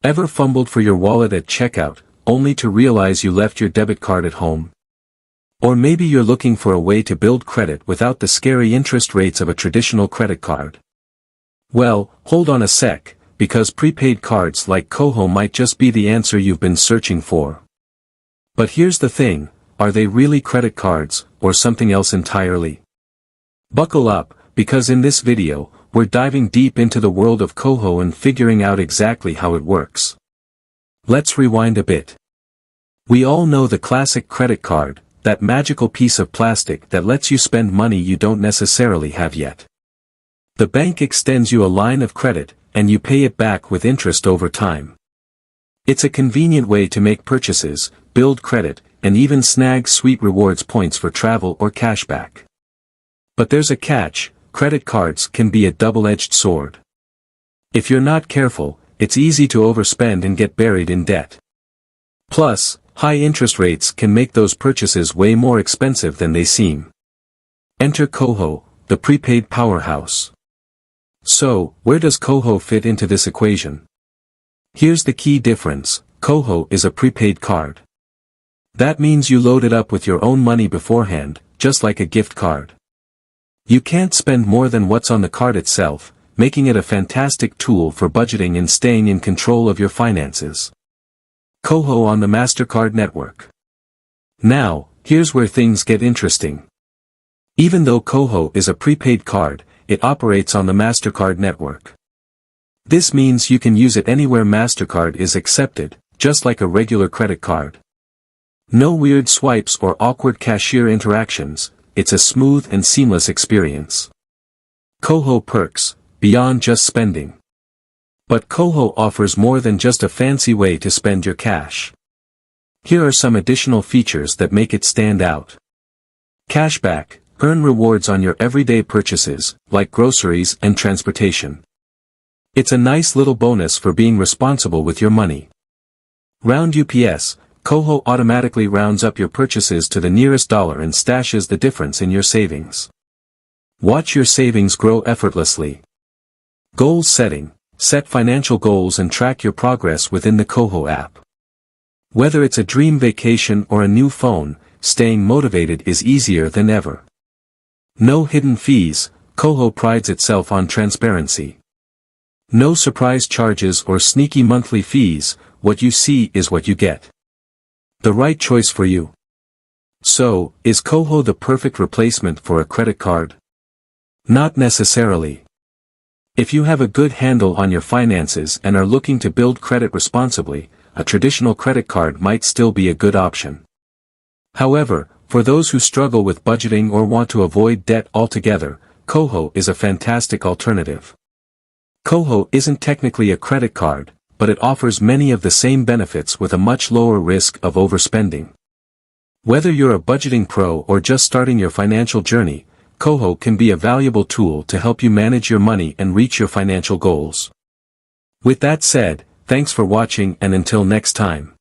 Ever fumbled for your wallet at checkout, only to realize you left your debit card at home? Or maybe you're looking for a way to build credit without the scary interest rates of a traditional credit card. Well, hold on a sec, because prepaid cards like KOHO might just be the answer you've been searching for. But here's the thing, are they really credit cards, or something else entirely? Buckle up, because in this video, we're diving deep into the world of KOHO and figuring out exactly how it works. Let's rewind a bit. We all know the classic credit card, that magical piece of plastic that lets you spend money you don't necessarily have yet. The bank extends you a line of credit, and you pay it back with interest over time. It's a convenient way to make purchases, build credit, and even snag sweet rewards points for travel or cashback. But there's a catch, credit cards can be a double-edged sword. If you're not careful, it's easy to overspend and get buried in debt. Plus, high interest rates can make those purchases way more expensive than they seem. Enter KOHO, the prepaid powerhouse. So, where does KOHO fit into this equation? Here's the key difference, KOHO is a prepaid card. That means you load it up with your own money beforehand, just like a gift card. You can't spend more than what's on the card itself, making it a fantastic tool for budgeting and staying in control of your finances. KOHO on the MasterCard network. Now, here's where things get interesting. Even though KOHO is a prepaid card, it operates on the MasterCard network. This means you can use it anywhere MasterCard is accepted, just like a regular credit card. No weird swipes or awkward cashier interactions, it's a smooth and seamless experience. KOHO perks, beyond just spending. But KOHO offers more than just a fancy way to spend your cash. Here are some additional features that make it stand out. Cashback, earn rewards on your everyday purchases, like groceries and transportation. It's a nice little bonus for being responsible with your money. Roundups, KOHO automatically rounds up your purchases to the nearest dollar and stashes the difference in your savings. Watch your savings grow effortlessly. Goal setting. Set financial goals and track your progress within the KOHO app. Whether it's a dream vacation or a new phone, staying motivated is easier than ever. No hidden fees, KOHO prides itself on transparency. No surprise charges or sneaky monthly fees, what you see is what you get. The right choice for you. So, is KOHO the perfect replacement for a credit card? Not necessarily. If you have a good handle on your finances and are looking to build credit responsibly, a traditional credit card might still be a good option. However, for those who struggle with budgeting or want to avoid debt altogether, KOHO is a fantastic alternative. KOHO isn't technically a credit card, but it offers many of the same benefits with a much lower risk of overspending. Whether you're a budgeting pro or just starting your financial journey, KOHO can be a valuable tool to help you manage your money and reach your financial goals. With that said, thanks for watching and until next time.